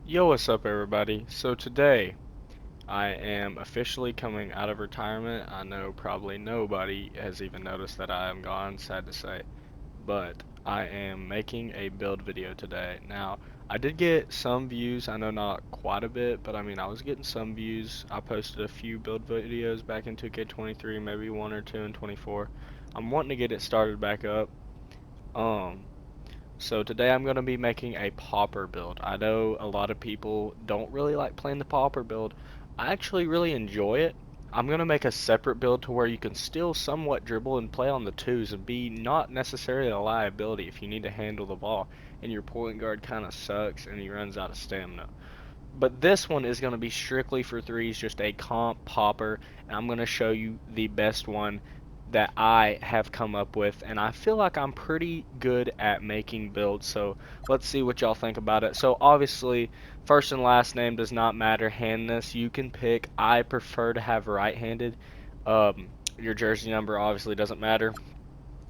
Yo, what's up, everybody? So today, I am officially coming out of retirement. I know probably nobody has even noticed that I am gone, sad to say, but I am making a build video today. Now, I did get some views. I know not quite a bit, but I mean, I was getting some views. I posted a few build videos back in 2K23, maybe one or two in 24. I'm wanting to get it started back up. Um, so today I'm going to be making a popper build. I know a lot of people don't really like playing the popper build. I actually really enjoy it. I'm going to make a separate build to where you can still somewhat dribble and play on the twos and be not necessarily a liability if you need to handle the ball and your point guard kind of sucks and he runs out of stamina. But this one is going to be strictly for threes, just a comp popper, and I'm going to show you the best one that I have come up with, and I feel like I'm pretty good at making builds, so let's see what y'all think about it. So obviously, first and last name does not matter, hand this, you can pick. I prefer to have right-handed. Your jersey number obviously doesn't matter.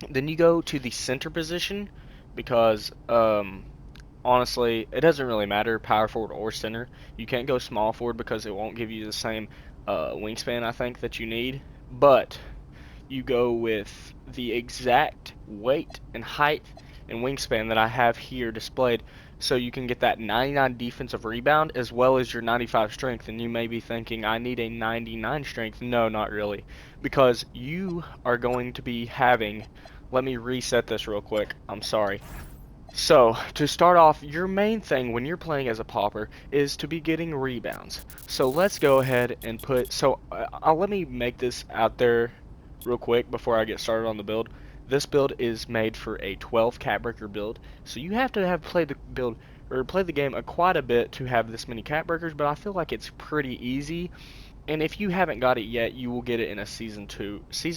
Then you go to the center position because honestly, it doesn't really matter, power forward or center. You can't go small forward because it won't give you the same wingspan, I think, that you need. But you go with the exact weight and height and wingspan that I have here displayed so you can get that 99 defensive rebound as well as your 95 strength. And you may be thinking, I need a 99 strength. No, not really. Because you are going to be having, let me reset this real quick. I'm sorry. So, to start off, your main thing when you're playing as a popper is to be getting rebounds. So let's go ahead and let me make this out there real quick before I get started on the build. This build is made for a 12 cat breaker build, so you have to have played the build or play the game quite a bit to have this many cat breakers, but I feel like it's pretty easy. And if you haven't got it yet, you will get it in a season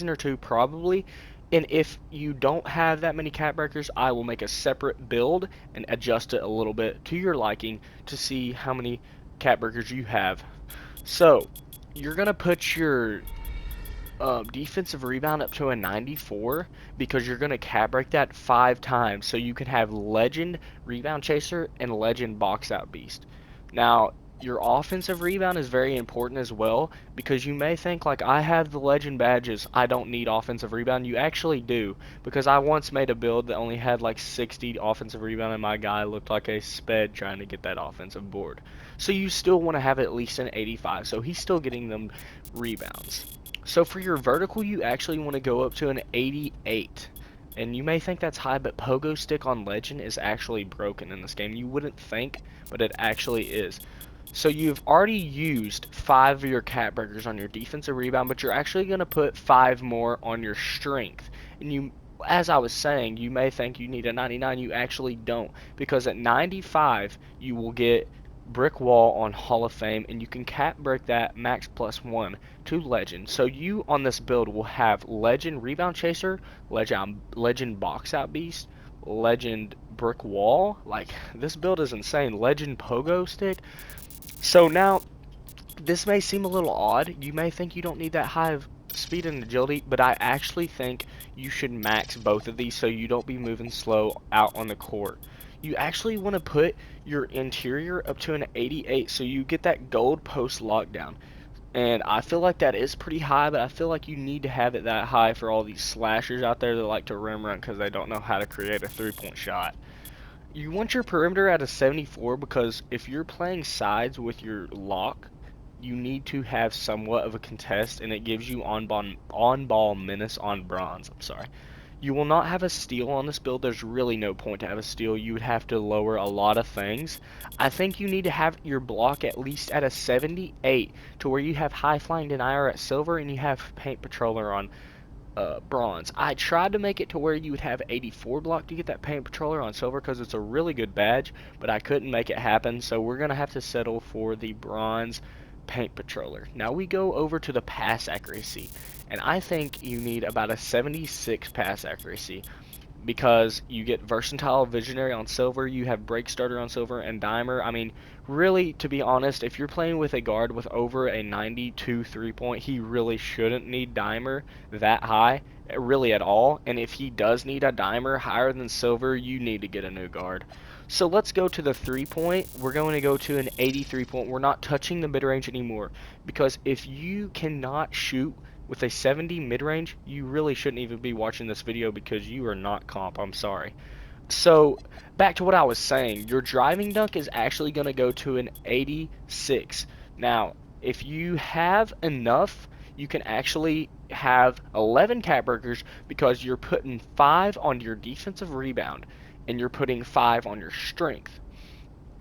or two probably. And if you don't have that many cat breakers, I will make a separate build and adjust it a little bit to your liking to see how many cat breakers you have. So you're gonna put your defensive rebound up to a 94 because you're gonna cat break that 5 times, so you can have legend rebound chaser and legend box out beast. Now, your offensive rebound is very important as well because you may think like I have the legend badges, I don't need offensive rebound. You actually do because I once made a build that only had like 60 offensive rebound and my guy looked like a sped trying to get that offensive board. So you still want to have at least an 85, so he's still getting them rebounds. So for your vertical, you actually want to go up to an 88. And you may think that's high, but pogo stick on legend is actually broken in this game. You wouldn't think, but it actually is. So you've already used 5 of your cat burgers on your defensive rebound, but you're actually going to put 5 more on your strength. And you, as I was saying, you may think you need a 99. You actually don't, because at 95 you will get brick wall on Hall of Fame, and you can cat break that max +1 to legend. So you on this build will have legend rebound chaser, legend box out beast, legend brick wall. Like, this build is insane. Legend pogo stick. So now, this may seem a little odd. You may think you don't need that high of speed and agility, but I actually think you should max both of these so you don't be moving slow out on the court. You actually want to put your interior up to an 88 so you get that gold post lockdown. And I feel like that is pretty high, but I feel like you need to have it that high for all these slashers out there that like to rim run because they don't know how to create a three-point shot. You want your perimeter at a 74 because if you're playing sides with your lock, you need to have somewhat of a contest, and it gives you on-ball menace on bronze. I'm sorry. You will not have a steal on this build. There's really no point to have a steal. You would have to lower a lot of things. I think you need to have your block at least at a 78 to where you have high flying denier at silver and you have paint patroller on bronze. I tried to make it to where you would have 84 block to get that paint patroller on silver because it's a really good badge, but I couldn't make it happen, so we're going to have to settle for the bronze paint patroller. Now we go over to the pass accuracy, and I think you need about a 76 pass accuracy because you get versatile visionary on silver, you have break starter on silver, and dimer. I mean, really, to be honest, if you're playing with a guard with over a 92 3-point, he really shouldn't need dimer that high, really at all. And if he does need a dimer higher than silver, you need to get a new guard. So let's go to the 3-point. We're going to go to an 83-point. We're not touching the mid-range anymore, because if you cannot shoot with a 70 mid-range, you really shouldn't even be watching this video, because you are not comp. I'm sorry. So back to what I was saying, your driving dunk is actually going to go to an 86. Now, if you have enough, you can actually have 11 cat burgers, because you're putting 5 on your defensive rebound and you're putting 5 on your strength.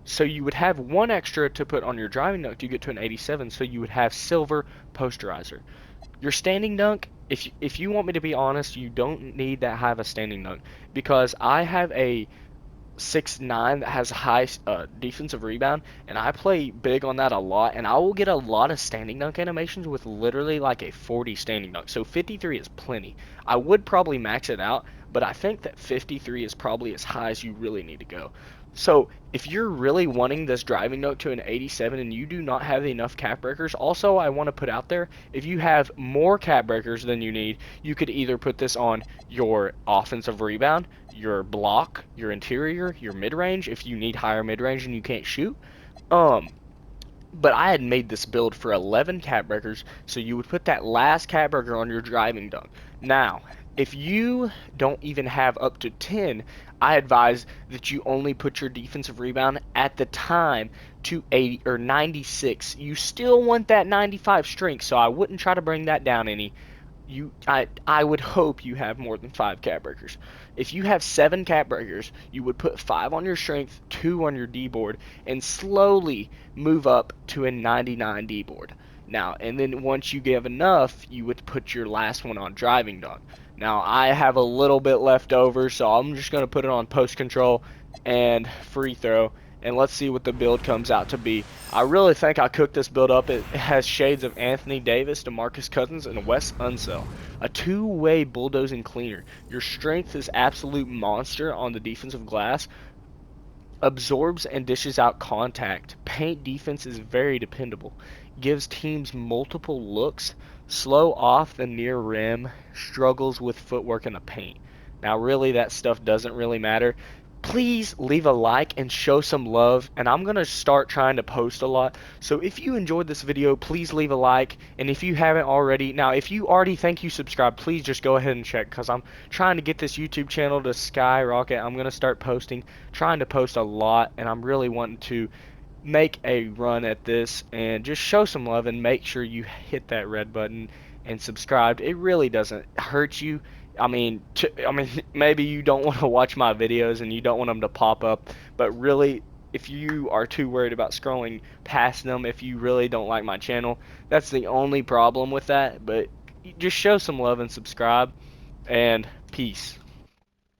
So you would have one extra to put on your driving dunk to get to an 87, so you would have silver posterizer. Your standing dunk, if you want me to be honest, you don't need that high of a standing dunk, because I have a 6'9" that has high defensive rebound, and I play big on that a lot, and I will get a lot of standing dunk animations with literally like a 40 standing dunk. So 53 is plenty. I would probably max it out, but I think that 53 is probably as high as you really need to go. So if you're really wanting this driving dunk to an 87 and you do not have enough cap breakers, also I want to put out there, if you have more cap breakers than you need, you could either put this on your offensive rebound, your block, your interior, your mid-range, if you need higher mid-range and you can't shoot. Um, but I had made this build for 11 cat breakers, so you would put that last cat breaker on your driving dunk. Now, if you don't even have up to 10, I advise that you only put your defensive rebound at the time to 80 or 96. You still want that 95 strength, so I wouldn't try to bring that down any. I would hope you have more than 5 cat breakers. If you have 7 cat breakers, you would put 5 on your strength, 2 on your D board, and slowly move up to a 99 D board. Now, and then once you give enough, you would put your last one on driving dunk. Now, I have a little bit left over, so I'm just going to put it on post control and free throw, and let's see what the build comes out to be. I really think I cooked this build up. It has shades of Anthony Davis, DeMarcus Cousins, and Wes Unseld. A two-way bulldozing cleaner. Your strength is absolute monster on the defensive glass. Absorbs and dishes out contact. Paint defense is very dependable. Gives teams multiple looks. Slow off the near rim. Struggles with footwork in the paint. Now, really, that stuff doesn't really matter. Please leave a like and show some love, and I'm going to start trying to post a lot. So if you enjoyed this video, please leave a like, and if you haven't already, now if you already think you subscribed, please just go ahead and check, because I'm trying to get this YouTube channel to skyrocket. I'm going to start posting, trying to post a lot, and I'm really wanting to make a run at this and just show some love, and make sure you hit that red button and subscribe. It really doesn't hurt you. I mean, maybe you don't want to watch my videos and you don't want them to pop up, but really, if you are too worried about scrolling past them, if you really don't like my channel, that's the only problem with that. But just show some love and subscribe, and peace.